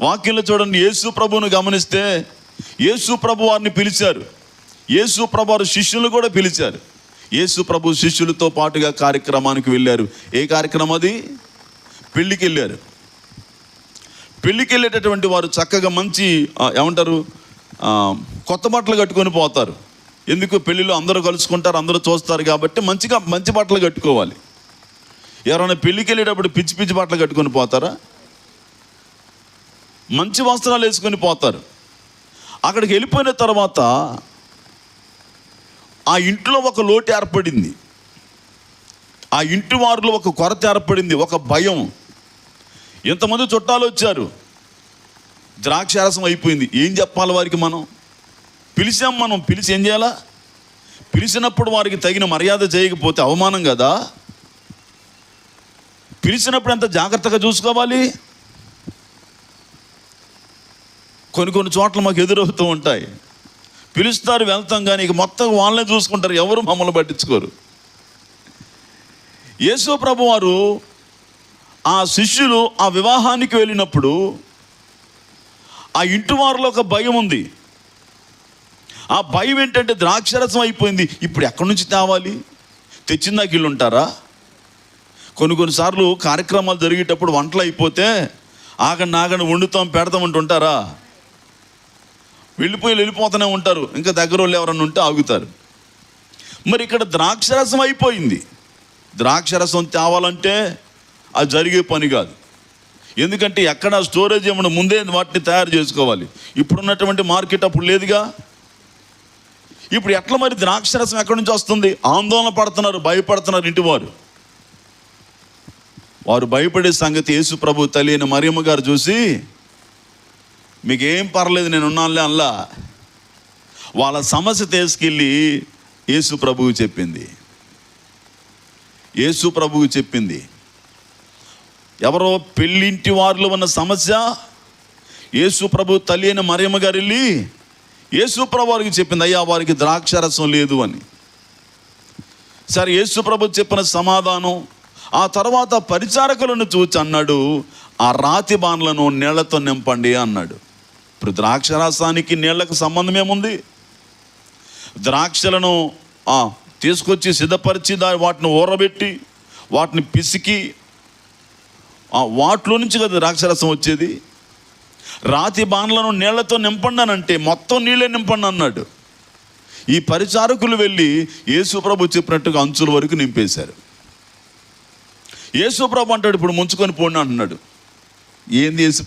వాక్యంలో చూడండి, యేసు ప్రభువును గమనిస్తే యేసు ప్రభు వారిని పిలిచారు, యేసు ప్రభు వారు శిష్యులు కూడా పిలిచారు. యేసు ప్రభు శిష్యులతో పాటుగా కార్యక్రమానికి వెళ్ళారు. ఏ కార్యక్రమం అది? పెళ్ళికి వెళ్ళారు. పెళ్ళికి వెళ్ళేటటువంటి వారు చక్కగా మంచి ఏమంటారు, కొత్త బట్టలు కట్టుకొని పోతారు. ఎందుకు? పెళ్ళిలో అందరూ కలుసుకుంటారు, అందరూ చూస్తారు కాబట్టి మంచి బట్టలు కట్టుకోవాలి. ఎవరైనా పెళ్ళికి వెళ్ళేటప్పుడు పిచ్చి పిచ్చి బట్టలు కట్టుకొని పోతారా? మంచి వస్త్రాలు వేసుకొని పోతారు. అక్కడికి వెళ్ళిపోయిన తర్వాత ఆ ఇంట్లో ఒక లోటు ఏర్పడింది, ఆ ఇంటి వారిలో ఒక కొరత ఏర్పడింది, ఒక భయం. ఎంతమంది చుట్టాలు వచ్చారు, ద్రాక్షారసం అయిపోయింది. ఏం చెప్పాలి వారికి? మనం పిలిచి ఏం చేయాలా? పిలిచినప్పుడు వారికి తగిన మర్యాద చేయకపోతే అవమానం కదా. పిలిచినప్పుడు ఎంత జాగ్రత్తగా చూసుకోవాలి. కొన్ని చోట్ల మాకు ఎదురవుతూ ఉంటాయి. పిలుస్తారు, వెళ్తాం, కానీ ఇక మొత్తం వాళ్ళనే చూసుకుంటారు, ఎవరు మమ్మల్ని పట్టించుకోరు. యేసు ప్రభు వారు ఆ శిష్యులు ఆ వివాహానికి వెళ్ళినప్పుడు ఆ ఇంటి వారిలో ఒక భయం ఉంది. ఆ భయం ఏంటంటే ద్రాక్షరసం అయిపోయింది, ఇప్పుడు ఎక్కడి నుంచి తేవాలి? తెచ్చిందాక వీళ్ళు ఉంటారా? కొన్నిసార్లు కార్యక్రమాలు జరిగేటప్పుడు వంటలు అయిపోతే ఆగండి వండుతాం పెడతామంటుంటారా? వెళ్ళిపోతూనే ఉంటారు, ఇంకా దగ్గర వాళ్ళు ఎవరన్నా ఉంటే ఆగుతారు. మరి ఇక్కడ ద్రాక్షరసం అయిపోయింది. ద్రాక్షరసం తేవాలంటే అది జరిగే పని కాదు. ఎందుకంటే ఎక్కడ స్టోరేజ్ ఏమన్నా ముందే వాటిని తయారు చేసుకోవాలి. ఇప్పుడున్నటువంటి మార్కెట్ అప్పుడు లేదుగా. ఇప్పుడు ఎట్లా మరి ద్రాక్షరసం ఎక్కడి నుంచి వస్తుంది? ఆందోళన పడుతున్నారు, భయపడుతున్నారు ఇంటి వారు భయపడే సంగతి యేసు ప్రభు తల్లి అయిన మరియమ్మ గారు చూసి, మీకేం పర్లేదు నేను ఉన్నానులే అల్లా. వాళ్ళ సమస్య తీసుకెళ్ళి యేసు ప్రభువు చెప్పింది. ఎవరో పెళ్ళింటి వారిలో ఉన్న సమస్య యేసు ప్రభు తల్లి అయిన మరియమ్మ గారు వెళ్ళి యేసు ప్రభు వారికి చెప్పింది, అయ్యా వారికి ద్రాక్షరసం లేదు అని. సరే, యేసు ప్రభు చెప్పిన సమాధానం. ఆ తర్వాత పరిచారకులను చూచి అన్నాడు, ఆ రాతి బాణలను నీళ్లతో నింపండి అన్నాడు. ఇప్పుడు ద్రాక్షరసానికి నీళ్లకు సంబంధం ఏముంది? ద్రాక్షలను తీసుకొచ్చి సిద్ధపరిచి వాటిని ఊరబెట్టి వాటిని పిసికి వాటిలో నుంచి కదా ద్రాక్షరసం వచ్చేది. రాతి బాణలను నీళ్లతో నింపండి అని అంటే మొత్తం నీళ్ళే నింపండి అన్నాడు. ఈ పరిచారకులు వెళ్ళి యేసు ప్రభు చెప్పినట్టుగా అంచుల వరకు నింపేశారు. యేసు ప్రభు అంటాడు, ఇప్పుడు ముంచుకొని పోండి అంటున్నాడు. ఏంది యేసు ప్రభు?